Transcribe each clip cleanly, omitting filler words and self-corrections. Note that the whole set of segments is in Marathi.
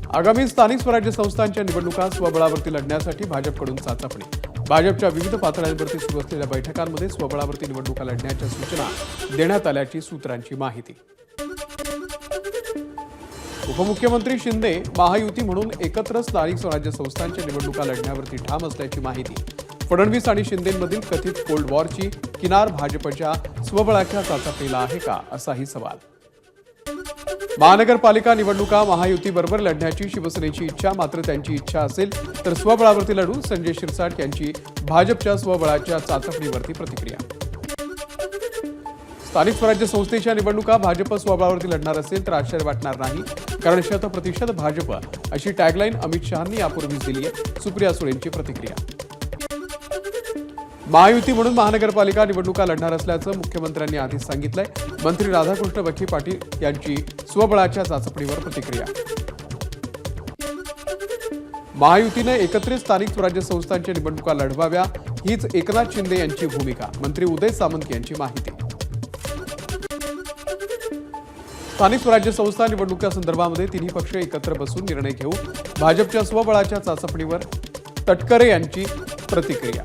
आगामी स्थानिक स्वराज्य संस्थांच्या निवडणुका स्वबळावरती लढण्यासाठी भाजपकडून चाचपणी। भाजपच्या विविध पातळ्यांवरती सुरू असलेल्या बैठकांमध्ये स्वबळावरती निवडणुका लढण्याच्या सूचना देण्यात आल्याची सूत्रांची माहिती। उपमुख्यमंत्री शिंदे महायुती म्हणून एकत्र स्थानिक स्वराज्य संस्थांच्या निवडणुका लढण्यावरती ठाम असल्याची माहिती। फडणवीस आणि शिंदेंमधील कथित कोल्ड वॉरची किनार भाजपच्या स्वबळाच्या चाचपणीला आहे का, असाही सवाल। महानगरपालिका निवडणुका महायुतीबरोबर लढण्याची शिवसेनेची इच्छा, मात्र त्यांची इच्छा असेल तर स्वबळावरती लढू, संजय शिरसाट यांची भाजपच्या स्वबळाच्या चाचपणीवरती प्रतिक्रिया। स्थानिक स्वराज्य संस्थेच्या निवडणुका भाजप स्वबळावरती लढणार असेल तर आश्चर्य वाटणार नाही, कारण 100% भाजप अशी टॅगलाईन अमित शहांनी यापूर्वीच दिली आहे। सुप्रिया सुळेंची प्रतिक्रिया। महायुती म्हणून महानगरपालिका निवडणुका लढणार असल्याचं मुख्यमंत्र्यांनी आधीच सांगितलंय। मंत्री राधाकृष्ण विखे पाटील यांची स्वबळाच्या चाचपणीवर प्रतिक्रिया। महायुतीने एकत्रित स्थानिक स्वराज्य संस्थांच्या निवडणुका लढवाव्या हीच एकनाथ शिंदे यांची भूमिका। मंत्री उदय सामंत यांची माहिती। स्थानिक स्वराज्य संस्था निवडणुकीसंदर्भामध्ये तिन्ही पक्ष एकत्र बसून निर्णय घेऊ, भाजपच्या स्वबळाच्या चाचपणीवर तटकरे यांची प्रतिक्रिया।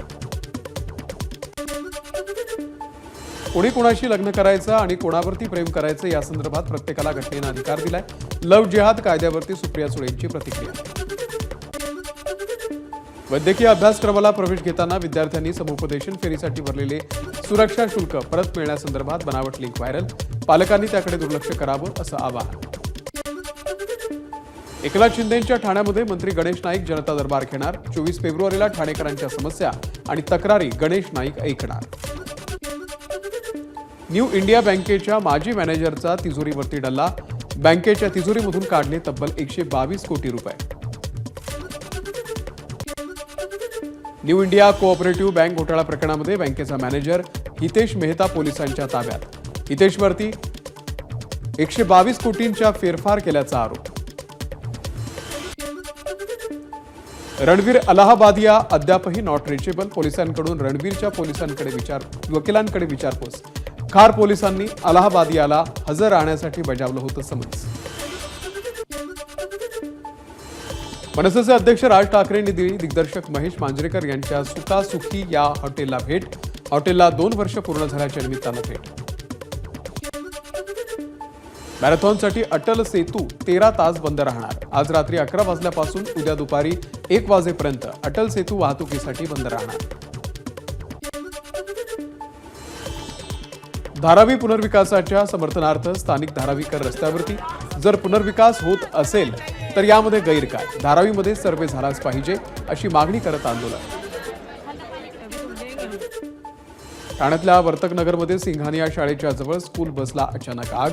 कोणी कोणाशी लग्न करायचं आणि कोणावरती प्रेम करायचं या संदर्भात प्रत्येकाला घटनेने अधिकार दिलाय। लव्ह जिहाद कायद्यावरती सुप्रिया सुळेंची प्रतिक्रिया। वैद्यकीय अभ्यासक्रमाला प्रवेश घेताना विद्यार्थ्यांनी समुपदेशन फेरीसाठी भरलेले सुरक्षा शुल्क परत मिळण्यासंदर्भात बनावट लिंक व्हायरल, पालकांनी त्याकडे दुर्लक्ष करावं असं आवाहन। एकनाथ शिंदेंच्या ठाण्यामध्ये मंत्री गणेश नाईक जनता दरबार घेणार। 24 फेब्रुवारीला ठाणेकरांच्या समस्या आणि तक्रारी गणेश नाईक ऐकणार। न्यू इंडिया बँकेच्या माजी मॅनेजरचा तिजोरीवरती डल्ला, बँकेच्या तिजोरीमधून काढले तब्बल 122 कोटी रुपये। न्यू इंडिया कोऑपरेटिव्ह बँक घोटाळा प्रकरणामध्ये बँकेचा मॅनेजर हितेश मेहता पोलिसांच्या ताब्यात। हितेशवरती 122 कोटींच्या फेरफार केल्याचा आरोप। रणवीर अलाहाबादिया अद्यापही नॉट रिचेबल, पोलिसांकडून रणवीरच्या वकिलांकडे विचारपूस। खार पोलिसांनी अलाहाबादियाला हजर राहण्यासाठी बजावलं होतं समन्स। मनसेचे अध्यक्ष राज ठाकरेंनी दिली दिग्दर्शक महेश मांजरेकर यांच्या सुखासुखी या हॉटेलला भेट। हॉटेलला 2 वर्ष पूर्ण झाल्याच्या निमित्तानं भेट। मॅरेथॉनसाठी अटल सेतू 13 तास बंद राहणार। आज रात्री 11 वाजल्यापासून उद्या दुपारी 1 वाजेपर्यंत अटल सेतू वाहतुकीसाठी बंद राहणार। धारावी पुनर्विकासाच्या समर्थनार्थ स्थानिक धारावीकर रस्त्यावरती। जर पुनर्विकास होत असेल तर यामध्ये गैर काय? धारावीमध्ये सर्वे झालाच पाहिजे अशी मागणी करत आंदोलन। ठाण्यातल्या वर्तकनगरमध्ये सिंघानिया शाळेच्या जवळ स्कूल बसला अचानक आग,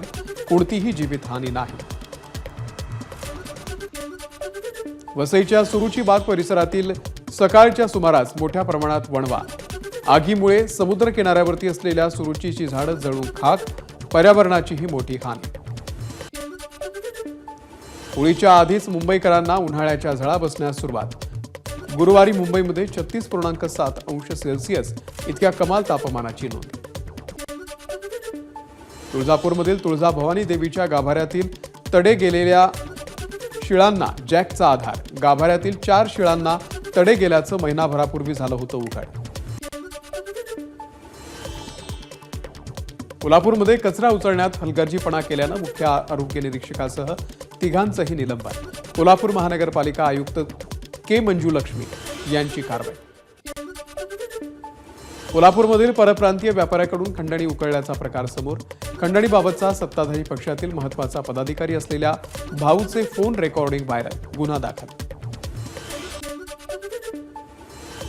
कोणतीही जीवितहानी नाही। वसईच्या सुरुची बाग परिसरातील सकाळच्या सुमारास मोठ्या प्रमाणात वणवा। आगीमुळे समुद्र किनाऱ्यावरती असलेल्या सुरुचीची झाडं जळून खाक, पर्यावरणाचीही मोठी हानी। होळीच्या आधीच मुंबईकरांना उन्हाळ्याच्या झळा बसण्यास सुरुवात। गुरुवारी मुंबईमध्ये 36.7 अंश सेल्सिअस इतक्या कमाल तापमानाची नोंद। तुळजापूरमधील तुळजाभवानी देवीच्या गाभाऱ्यातील तडे गेलेल्या शिळांना जॅकचा आधार। गाभाऱ्यातील 4 शिळांना तडे गेल्याचं महिनाभरापूर्वी झालं होतं उघड। कोल्हापूरमध्ये कचरा उचलण्यात हलगर्जीपणा केल्यानं मुख्य आरोग्य निरीक्षकासह 3घांचंही निलंबन। कोल्हापूर महानगरपालिका आयुक्त के मंजुलक्ष्मी यांची कारवाई। कोल्हापूरमधील परप्रांतीय व्यापाऱ्याकडून खंडणी उकळल्याचा प्रकार समोर। खंडणीबाबतचा सत्ताधारी पक्षातील महत्त्वाचा पदाधिकारी असलेल्या भाऊचे फोन रेकॉर्डिंग व्हायरल, गुन्हा दाखल।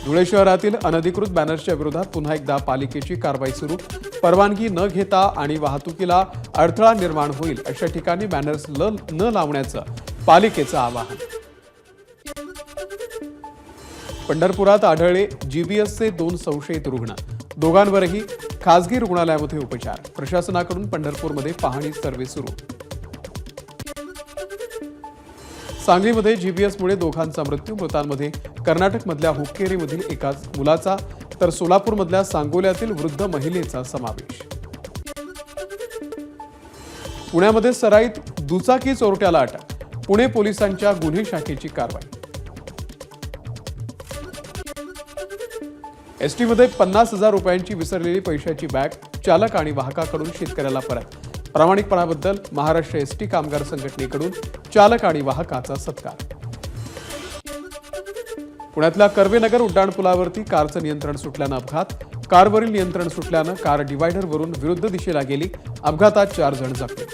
धुळे शहरातील अनधिकृत बॅनर्सच्या विरोधात पुन्हा एकदा पालिकेची कारवाई सुरू। परवानगी न घेता आणि वाहतुकीला अडथळा निर्माण होईल अशा ठिकाणी बॅनर्स न लावण्याचं पालिकेचं आवाहन। पंढरपुरात आढळले जीबीएसचे 2 संशयित रुग्ण, दोघांवरही खासगी रुग्णालयामध्ये उपचार। प्रशासनाकडून पंढरपूरमध्ये पाहणी सर्व्हे सुरू। सांगलीमध्ये जीबीएसमुळे दोघांचा मृत्यू। मृतांमध्ये कर्नाटकमधल्या हुक्केरीमधील एका मुलाचा तर सोलापूरमधल्या सांगोल्यातील वृद्ध महिलेचा समावेश। पुण्यामध्ये सराईत दुचाकी चोरट्याला अटक। पुणे पोलिसांच्या गुन्हे शाखेची कारवाई। एसटी मध्ये 50,000 रुपयांची विसरलेली पैशाची बॅग चालक आणि वाहकाकडून शेतकऱ्याला परत। प्रामाणिकपणाबद्दल महाराष्ट्र एसटी कामगार संघटनेकडून चालक आणि वाहकाचा सत्कार। पुण्यातल्या कर्वेनगर उड्डाणपुलावरती कारचं नियंत्रण सुटल्यानं अपघात। कारवरील नियंत्रण सुटल्यानं कार डिवायडरवरून विरुद्ध दिशेला गेली। अपघातात 4 जण जखमी।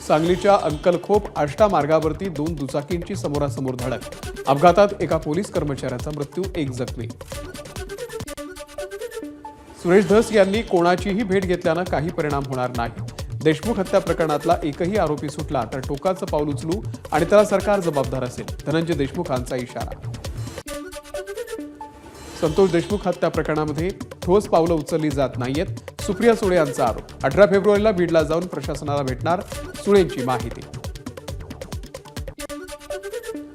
सांगलीच्या अंकलखोप आष्टा मार्गावरती 2 दुचाकींची समोरासमोर धडक। अपघातात एका पोलीस कर्मचाऱ्याचा मृत्यू, 1 जखमी। सुरेश धस यांनी कोणाचीही भेट घेतल्यानं काही परिणाम होणार नाही। देशमुख हत्या प्रकरणातला एकही आरोपी सुटला तर टोकाचं पाऊल उचलू आणि त्याला सरकार जबाबदार असेल, धनंजय देशमुखांचा इशारा। संतोष देशमुख हत्या प्रकरणामध्ये ठोस पावलं उचलली जात नाहीयेत, सुप्रिया सुळे यांचा आरोप। 18 फेब्रुवारीला बीडला जाऊन प्रशासनाला भेटणार, सुळेंची माहिती।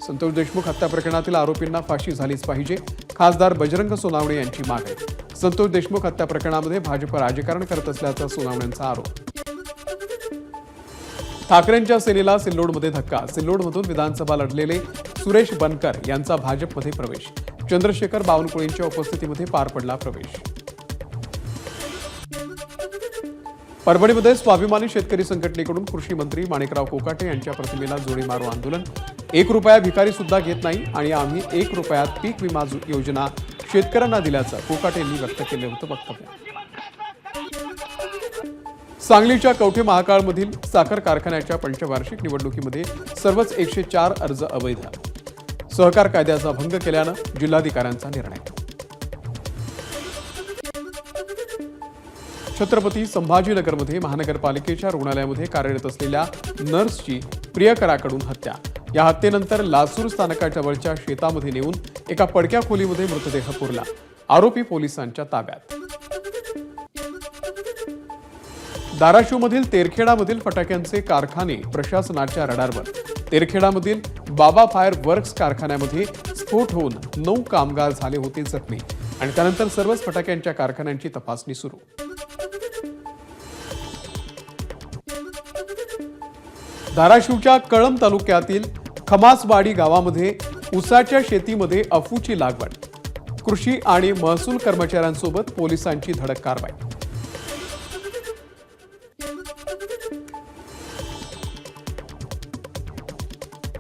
संतोष देशमुख हत्या प्रकरणातील आरोपींना फाशी झालीच पाहिजे, खासदार बजरंग सोनावणे यांची मागणी। संतोष देशमुख हत्या प्रकरणामध्ये भाजप राजकारण करत असल्याचा सोनावणेंचा आरोप। ठाकरेंच्या सेनेला सिल्लोडमध्ये धक्का। सिल्लोडमधून विधानसभा लढलेले सुरेश बनकर यांचा भाजपमध्ये प्रवेश। चंद्रशेखर बावनकुळेंच्या उपस्थितीमध्ये पार पडला प्रवेश। परभणीमध्ये स्वाभिमानी शेतकरी संघटनेकडून कृषी मंत्री माणिकराव कोकाटे यांच्या प्रतिमेला जोडी मारो आंदोलन। 1 रुपया भिकारी सुद्धा घेत नाही आणि आम्ही 1 रुपयात पीक विमा योजना शेतकऱ्यांना दिल्याचं कोकाटेंनी व्यक्त केलं होतं वक्तव्य। सांगलीच्या कवठे महाकाळमधील साखर कारखान्याच्या पंचवार्षिक निवडणुकीमध्ये सर्वच 104 अर्ज अवैध। सहकार कायद्याचा भंग केल्यानं जिल्हाधिकाऱ्यांचा निर्णय। छत्रपती संभाजीनगरमध्ये महानगरपालिकेच्या रुग्णालयामध्ये कार्यरत असलेल्या नर्सची प्रियकराकडून हत्या। या हत्येनंतर लासूर स्थानकाजवळच्या शेतामध्ये नेऊन एका पडक्या खोलीमध्ये मृतदेह पुरला। आरोपी पोलिसांच्या ताब्यात। धाराशिवमधील तेरखेडामधील फटाक्यांचे कारखाने प्रशासनाच्या रडारवर। तेरखेडामधील बाबा फायर वर्क्स कारखान्यामध्ये स्फोट होऊन 9 कामगार झाले होते जखमी आणि त्यानंतर सर्वच फटाक्यांच्या कारखान्यांची तपासणी सुरू। धाराशिवच्या कळंब तालुक्यातील खमासवाडी गावामध्ये ऊसाच्या शेतीमध्ये अफूची लागवड। कृषी आणि महसूल कर्मचाऱ्यांसोबत पोलिसांची धडक कारवाई।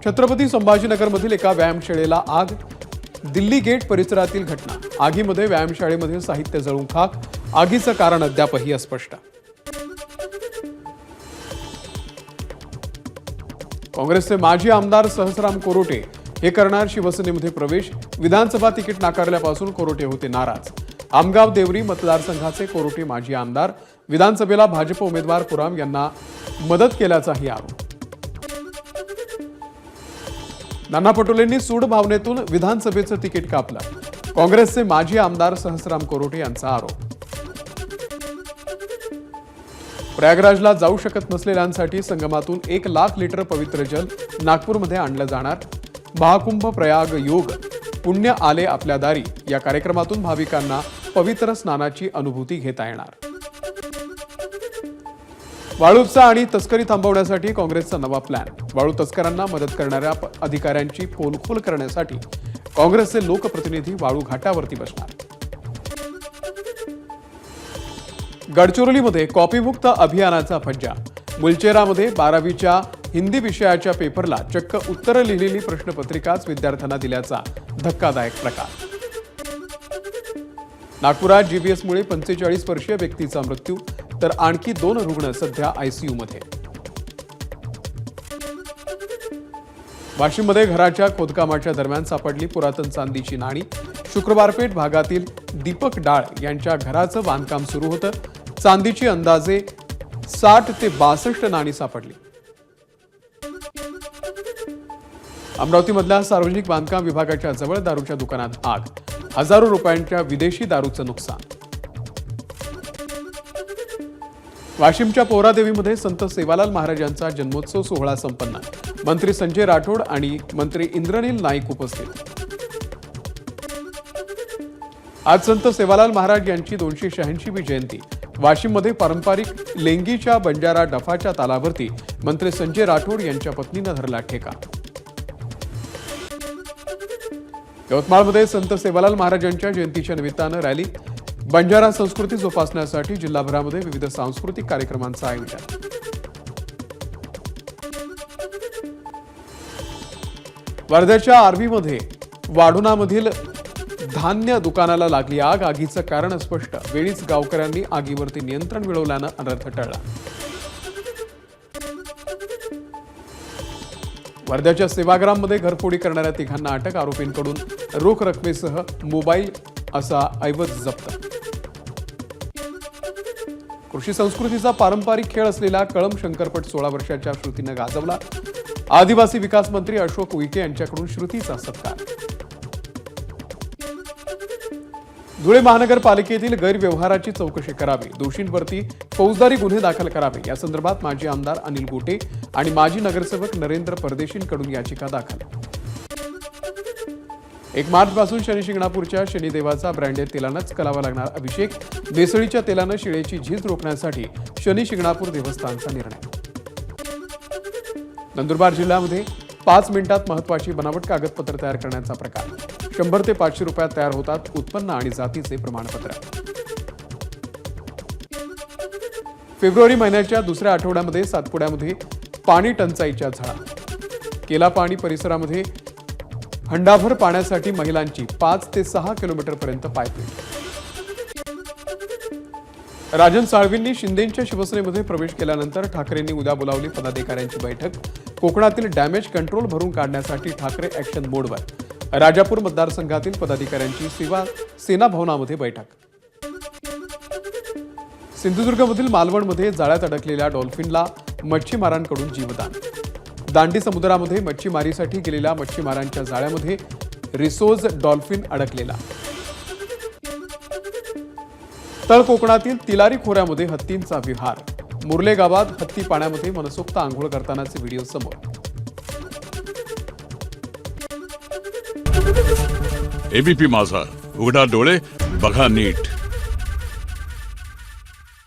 छत्रपती संभाजीनगरमधील एका व्यायामशाळेला आग। दिल्ली गेट परिसरातील घटना। आगीमध्ये व्यायामशाळेमधील साहित्य जळून खाक। आगीचं कारण अद्यापही अस्पष्ट। काँग्रेसचे माजी आमदार सहस्राम कोरोटे हे करणार शिवसेनेमध्ये प्रवेश। विधानसभा तिकीट नाकारल्यापासून कोरोटे होते नाराज। आमगाव देवरी मतदारसंघाचे कोरोटे माजी आमदार। विधानसभेला भाजप उमेदवार पुराम यांना मदत केल्याचाही आरोप। नाना पटोलेंनी सूड भावनेतून विधानसभेचं तिकीट कापलं। काँग्रेसचे माजी आमदार सहस्राम कोरोटे यांचा आरोप। प्रयागराजला जाऊ शकत नसलेल्यांसाठी संगमातून 1 लाख लिटर पवित्र जल नागपूरमध्ये आणलं जाणार। महाकुंभ प्रयाग योग पुण्य आले आपल्या दारी या कार्यक्रमातून भाविकांना पवित्र स्नानाची अनुभूती घेता येणार। वाळूचा आणि तस्करी थांबवण्यासाठी काँग्रेसचा नवा प्लॅन। वाळू तस्करांना मदत करणाऱ्या अधिकाऱ्यांची पोलखोल करण्यासाठी काँग्रेसचे लोकप्रतिनिधी वाळू घाटावरती बसणार। गडचिरोलीमध्ये कॉपीमुक्त अभियानाचा फज्जा। मुलचेरामध्ये 12वीच्या हिंदी विषयाच्या पेपरला चक्क उत्तरं लिहिलेली प्रश्नपत्रिकाच विद्यार्थ्यांना दिल्याचा धक्कादायक प्रकार। नागपुरात जीबीएसमुळे 45 वर्षीय व्यक्तीचा मृत्यू तर आणखी 2 रुग्ण सध्या आयसीयू मध्ये। वाशिममध्ये घराच्या खोदकामाच्या दरम्यान सापडली पुरातन चांदीची नाणी। शुक्रवार पेठ भागातील दीपक डाळ यांच्या घराचं बांधकाम सुरू होतं। चांदीची अंदाजे 60 ते 62 नाणी सापडली। अमरावतीमधल्या सार्वजनिक बांधकाम विभागाच्या जवळ दारूच्या दुकानात आग। हजारो रुपयांच्या विदेशी दारूचं नुकसान। वाशिमच्या पोहरादेवीमध्ये संत सेवालाल महाराजांचा जन्मोत्सव सोहळा संपन्न। मंत्री संजय राठोड आणि मंत्री इंद्रनील नाईक उपस्थित। आज संत सेवालाल महाराज यांची 286वी जयंती। वाशिममध्ये पारंपरिक लेंगीच्या बंजारा डफाच्या तालावरती मंत्री संजय राठोड यांच्या पत्नीनं धरला ठेका. यवतमाळमध्ये संत सेवालाल महाराजांच्या जयंतीच्या निमित्तानं रॅली. बंजारा संस्कृती जोपासण्यासाठी जिल्हाभरामध्ये विविध सांस्कृतिक कार्यक्रमांचं आयोजन. वर्ध्याच्या आर्वीमध्ये वाढोणामधील धान्य दुकानाला लागली आग. आगीचं कारण स्पष्ट. वेळीच गावकऱ्यांनी आगीवरती नियंत्रण मिळवल्यानं अनर्थ टळला. वर्ध्याच्या सेवाग्राममध्ये घरफोडी करणाऱ्या तिघांना अटक. आरोपींकडून रोख रकमेसह मोबाईल असा ऐवज जप्त. कृषी संस्कृतीचा पारंपरिक खेळ असलेला कळम शंकरपट 16 वर्षाच्या श्रुतीनं गाजवला. आदिवासी विकास मंत्री अशोक उईके यांच्याकडून श्रुतीचा सत्कार. धुळे महानगरपालिकेतील गैरव्यवहाराची चौकशी करावी. दोषींवरती फौजदारी गुन्हे दाखल करावे. या संदर्भात माजी आमदार अनिल गोटे आणि माजी नगरसेवक नरेंद्र परदेशींकडून याचिका दाखल. 1 मार्चपासून शनी शिंगणापूरच्या शनिदेवाचा ब्रँडेड तेलानंच करावा लागणार अभिषेक. बेसळीच्या तेलानं शिळेची झीज रोखण्यासाठी शनी शिंगणापूर देवस्थानचा निर्णय. नंदुरबार जिल्ह्यामध्ये 5 मिनिटात महत्त्वाची बनावट कागदपत्र तयार करण्याचा प्रकार. 100 ते 500 रुपयात तयार होतात उत्पन्न आणि जातीचे प्रमाणपत्र. फेब्रुवारी महिन्याच्या दुसऱ्या आठवड्यामध्ये सातपुड्यामध्ये पाणी टंचाईच्या झळा. केलापाणी परिसरामध्ये हंडाभर पाण्यासाठी महिलांची 5 ते 6 किलोमीटरपर्यंत पायपीट. राजन साळवींनी शिंदेंच्या शिवसेनेमध्ये प्रवेश केल्यानंतर ठाकरेंनी उद्या बोलावली पदाधिकाऱ्यांची बैठक. कोकणातील डॅमेज कंट्रोल भरून काढण्यासाठी ठाकरे ॲक्शन मोडवर. राजापूर मतदारसंघातील पदाधिकाऱ्यांची सेना भवनामध्ये बैठक. सिंधुदुर्गमधील मालवणमध्ये जाळ्यात अडकलेल्या डॉल्फिनला मच्छीमारांकडून जीवदान. दांडी समुद्रामध्ये मच्छीमारीसाठी गेलेल्या मच्छीमारांच्या जाळ्यामध्ये रिसोज डॉल्फिन अडकलेला. तळ कोकणातील तिलारी खोऱ्यामध्ये हत्तींचा विहार. मुर्ले गावात हत्ती पाण्यामध्ये मनसोक्त आंघोळ करतानाचे व्हिडिओ समोर. एबीपी माझा, उघडा डोळे बघा नीट.